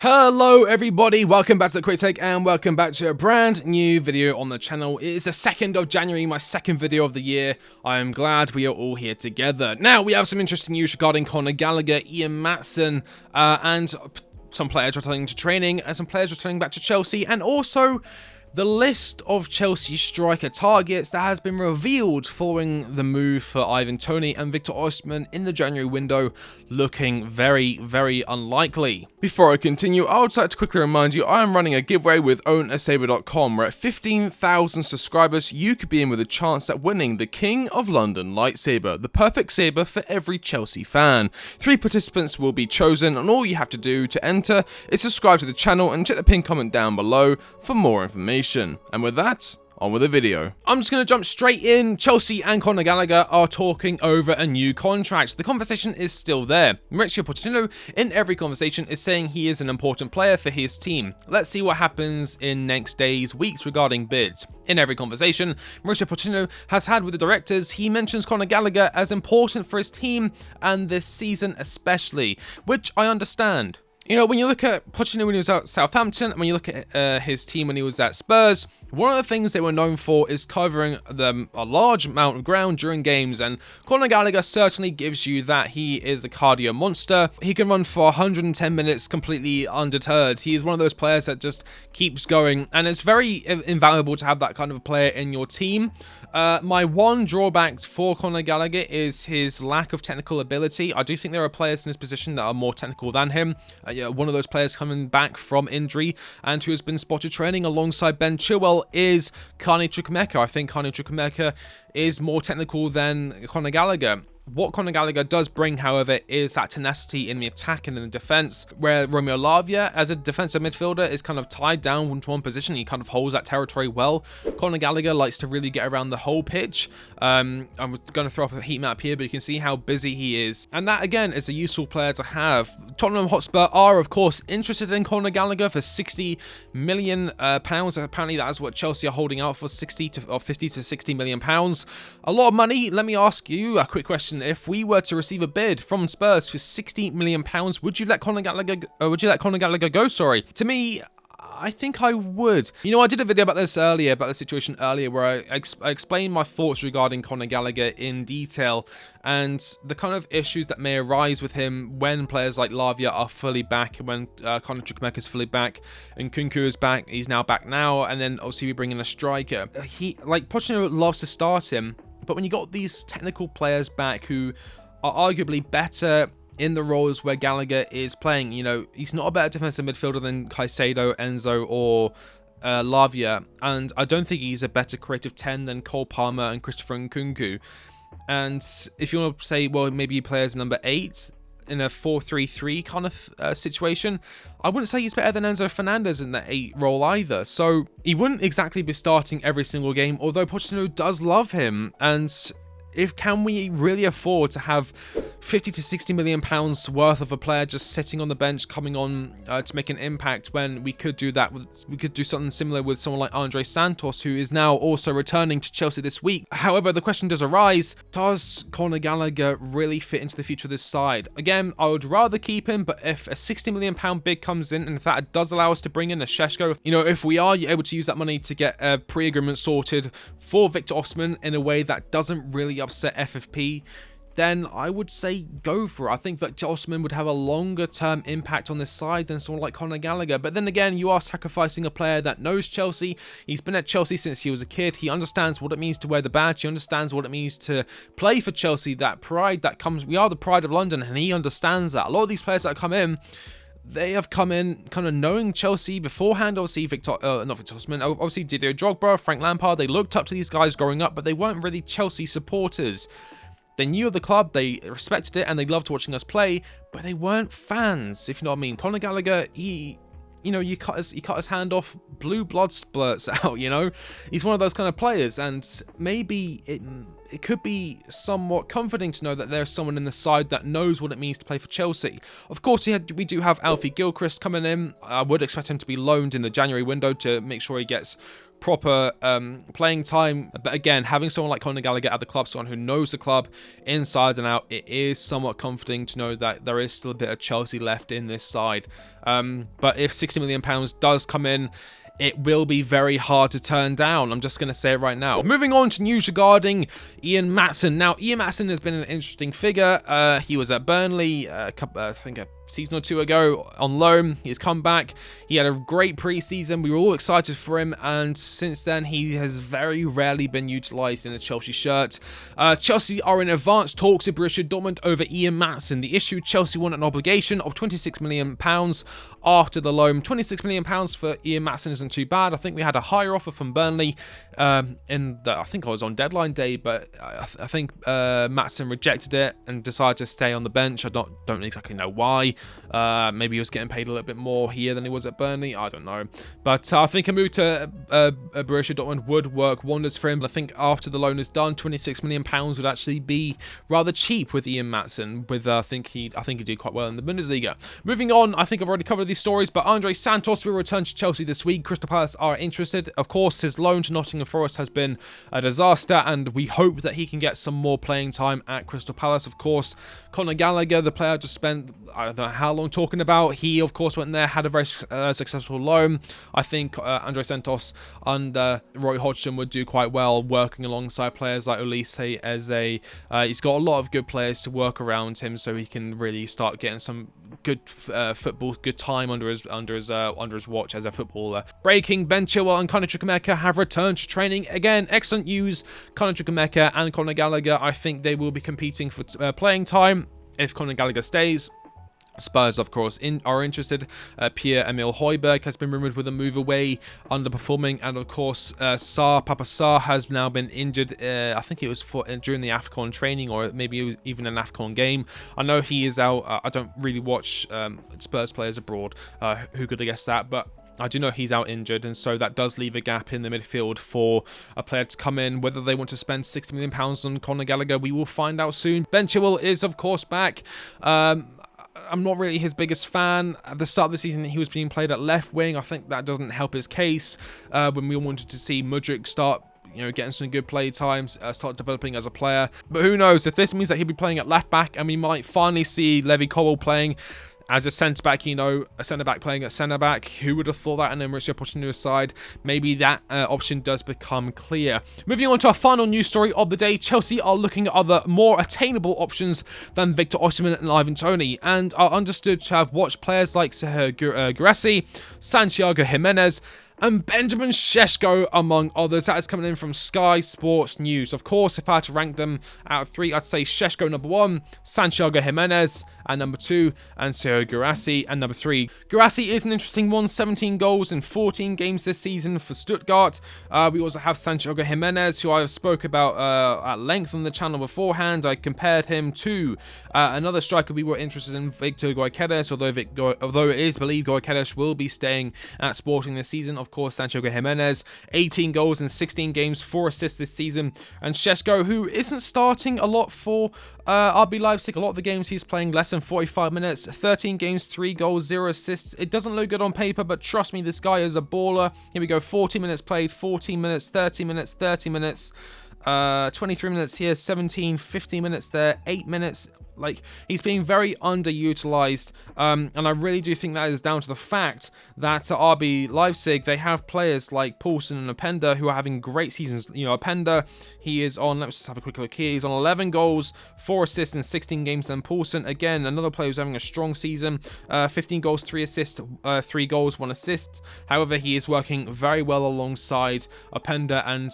Hello everybody, welcome back to TheQuickTake and welcome back to a brand new video on the channel. It is the 2nd of January, my second video of the year. I am glad we are all here together. Now, we have some interesting news regarding Conor Gallagher, Maatsen, and some players returning to training, and some players returning back to Chelsea, and also the list of Chelsea striker targets that has been revealed following the move for Ivan Toney and Victor Osimhen in the January window, looking very, very unlikely. Before I continue, I would like to quickly remind you I am running a giveaway with OwnASaber.com, where at 15,000 subscribers you could be in with a chance at winning the King of London lightsaber, the perfect saber for every Chelsea fan. 3 participants will be chosen, and all you have to do to enter is subscribe to the channel and check the pinned comment down below for more information. And with that, on with the video. I'm just going to jump straight in. Chelsea and Conor Gallagher are talking over a new contract. The conversation is still there. Mauricio Pochettino, in every conversation, is saying he is an important player for his team. Let's see what happens in next days, weeks regarding bids. In every conversation Mauricio Pochettino has had with the directors, he mentions Conor Gallagher as important for his team, and this season especially, which I understand. You know, when you look at Pochettino when he was at Southampton, and when you look at his team when he was at Spurs, one of the things they were known for is covering a large amount of ground during games, and Conor Gallagher certainly gives you that. He is a cardio monster. He can run for 110 minutes completely undeterred. He is one of those players that just keeps going, and it's very invaluable to have that kind of a player in your team. My one drawback for Conor Gallagher is his lack of technical ability. I do think there are players in his position that are more technical than him. One of those players coming back from injury and who has been spotted training alongside Ben Chilwell is Chukwuemeka. I think Chukwuemeka is more technical than Conor Gallagher. What Conor Gallagher does bring, however, is that tenacity in the attack and in the defence, where Romeo Lavia, as a defensive midfielder, is kind of tied down into one position. He kind of holds that territory well. Conor Gallagher likes to really get around the whole pitch. I'm going to throw up a heat map here, but you can see how busy he is. And that, again, is a useful player to have. Tottenham Hotspur are, of course, interested in Conor Gallagher for £60 million. Apparently, that is what Chelsea are holding out for, 50 to £60 million. A lot of money. Let me ask you a quick question. If we were to receive a bid from Spurs for £60 million, would you let Conor Gallagher go? Sorry. To me, I think I would. You know, I did a video about this earlier, about the situation earlier, where I explained my thoughts regarding Conor Gallagher in detail and the kind of issues that may arise with him when players like Lavia are fully back, when Conor Chukwuemeka is fully back, and Kunku is back. He's now back now, and then obviously we bring in a striker. Pochettino loves to start him, but when you got these technical players back who are arguably better in the roles where Gallagher is playing, you know, he's not a better defensive midfielder than Caicedo, Enzo, or Lavia, and I don't think he's a better creative 10 than Cole Palmer and Christopher Nkunku. And if you want to say, well, maybe he plays number 8 in a 4-3-3 kind of situation, I wouldn't say he's better than Enzo Fernandez in that 8 role either. So he wouldn't exactly be starting every single game, although Pochettino does love him. And can we really afford to have 50 to 60 million pounds worth of a player just sitting on the bench, coming on to make an impact, when we could do that? We could do something similar with someone like Andrey Santos, who is now also returning to Chelsea this week. However, the question does arise, does Conor Gallagher really fit into the future of this side? Again, I would rather keep him, but if a 60 million pound bid comes in, and if that does allow us to bring in a Šeško, you know, if we are able to use that money to get a pre-agreement sorted for Victor Osimhen in a way that doesn't really upset FFP, then I would say go for it. I think that Osimhen would have a longer term impact on this side than someone like Conor Gallagher. But then again, you are sacrificing a player that knows Chelsea. He's been at Chelsea since he was a kid. He understands what it means to wear the badge. He understands what it means to play for Chelsea. That pride that comes, we are the pride of London, and he understands that. A lot of these players that come in, they have come in kind of knowing Chelsea beforehand. Obviously, not Victor Osimhen, obviously Didier Drogba, Frank Lampard, they looked up to these guys growing up, but they weren't really Chelsea supporters. They knew of the club, they respected it, and they loved watching us play, but they weren't fans, if you know what I mean. Conor Gallagher, you cut his hand off, blue blood splurts out, you know? He's one of those kind of players, and maybe it could be somewhat comforting to know that there's someone in the side that knows what it means to play for Chelsea. Of course, we do have Alfie Gilchrist coming in. I would expect him to be loaned in the January window to make sure he gets proper playing time. But again, having someone like Conor Gallagher at the club, someone who knows the club inside and out, it is somewhat comforting to know that there is still a bit of Chelsea left in this side. But if £60 million does come in, it will be very hard to turn down. I'm just going to say it right now. Moving on to news regarding Ian Maatsen. Now, Ian Maatsen has been an interesting figure. He was at Burnley, I think a season or two ago on loan. He's come back. He had a great preseason. We were all excited for him, and since then he has very rarely been utilised in a Chelsea shirt. Chelsea are in advanced talks with Borussia Dortmund over Ian Maatsen. The issue: Chelsea want an obligation of £26 million after the loan. £26 million for Ian Maatsen isn't too bad. I think we had a higher offer from Burnley I think I was on deadline day, but I think Maatsen rejected it and decided to stay on the bench. I don't exactly know why. Maybe he was getting paid a little bit more here than he was at Burnley. I don't know. But I think a move to Borussia Dortmund would work wonders for him. I think after the loan is done, £26 million would actually be rather cheap with Ian Maatsen. I think he did quite well in the Bundesliga. Moving on, I think I've already covered these stories, but Andrey Santos will return to Chelsea this week. Crystal Palace are interested. Of course, his loan to Nottingham Forest has been a disaster, and we hope that he can get some more playing time at Crystal Palace. Of course, Conor Gallagher, the player I just spent I don't know how long talking about, he of course went there, had a very successful loan. I think Andrey Santos and Roy Hodgson would do quite well working alongside players like Olise, Eze. He's got a lot of good players to work around him, so he can really start getting some good football, good time under his watch as a footballer. Breaking: Ben Chilwell and Conor Chukwuemeka have returned to training again. Excellent news. Conor Chukwuemeka and Conor Gallagher, I think they will be competing for playing time if Conor Gallagher stays. Spurs, of course, are interested. Pierre-Emile Højbjerg has been rumoured with a move away, underperforming, and of course, Papa Sarr has now been injured. I think it was during the AFCON training, or maybe it was even an AFCON game. I know he is out. I don't really watch Spurs players abroad. Who could have guessed that? But I do know he's out injured, and so that does leave a gap in the midfield for a player to come in. Whether they want to spend £60 million on Conor Gallagher, we will find out soon. Ben Chilwell is, of course, back. I'm not really his biggest fan. At the start of the season, he was being played at left wing. I think that doesn't help his case. When we wanted to see Mudryk start, getting some good play times, start developing as a player. But who knows? If this means that he'll be playing at left back, and we might finally see Levi Colwill playing as a centre-back, a centre-back playing at centre-back. Who would have thought that? And then Mauricio Pochettino's side, maybe that option does become clear. Moving on to our final news story of the day, Chelsea are looking at other more attainable options than Victor Osimhen and Ivan Toney, and are understood to have watched players like Sergio Guirassy, Santiago Jimenez, and Benjamin Šeško, among others. That is coming in from Sky Sports News. Of course, if I had to rank them out of three, I'd say Šeško number 1, Santiago Jimenez at number 2, and Sergio Guirassy at number 3. Guirassy is an interesting one, 17 goals in 14 games this season for Stuttgart. We also have Santiago Jimenez, who I have spoke about at length on the channel beforehand. I compared him to another striker we were interested in, Victor Gyökeres, although it is believed Gyökeres will be staying at Sporting this season. Of course, Santiago Jimenez, 18 goals in 16 games, 4 assists this season. And Šeško, who isn't starting a lot for RB Leipzig. A lot of the games he's playing less than 45 minutes, 13 games, 3 goals, 0 assists. It doesn't look good on paper, but trust me, this guy is a baller. Here we go, 40 minutes played, 14 minutes, 30 minutes, 30 minutes, 23 minutes here, 17, 15 minutes there, 8 minutes. Like, he's being very underutilized, and I really do think that is down to the fact that at RB Leipzig, they have players like Poulsen and Openda who are having great seasons. Openda, he is on, let's just have a quick look here, he's on 11 goals, 4 assists in 16 games. Then Poulsen, again, another player who's having a strong season, 15 goals, 3 assists, 3 goals, 1 assist. However, he is working very well alongside Openda, and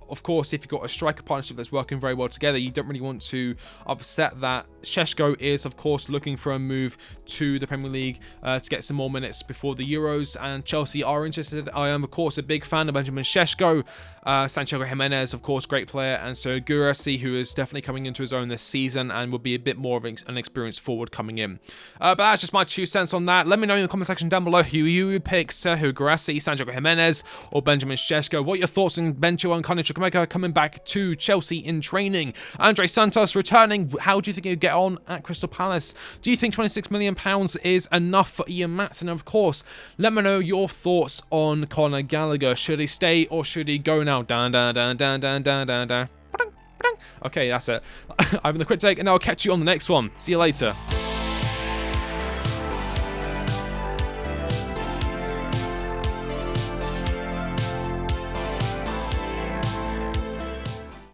of course, if you've got a striker partnership that's working very well together, you don't really want to upset that. Šeško is, of course, looking for a move to the Premier League to get some more minutes before the Euros, and Chelsea are interested. I am, of course, a big fan of Benjamin Šeško. Santiago Jimenez, of course, great player, and so Guirassy, who is definitely coming into his own this season and will be a bit more of an experienced forward coming in. But that's just my 2 cents on that. Let me know in the comment section down below who you would pick, Sergio Guirassy, Santiago Jimenez, or Benjamin Šeško. What are your thoughts on Ben Chilwell and Conor Chukwuemeka coming back to Chelsea in training? Andrey Santos returning. How do you think he'll get on at Crystal Palace. Do you think £26 million is enough for Ian Maatsen? And of course, let me know your thoughts on Conor Gallagher. Should he stay or should he go now? Dun, dun, dun, dun, dun, dun, dun, dun. Okay, that's it. I've been TheQuickTake, and I'll catch you on the next one. See you later.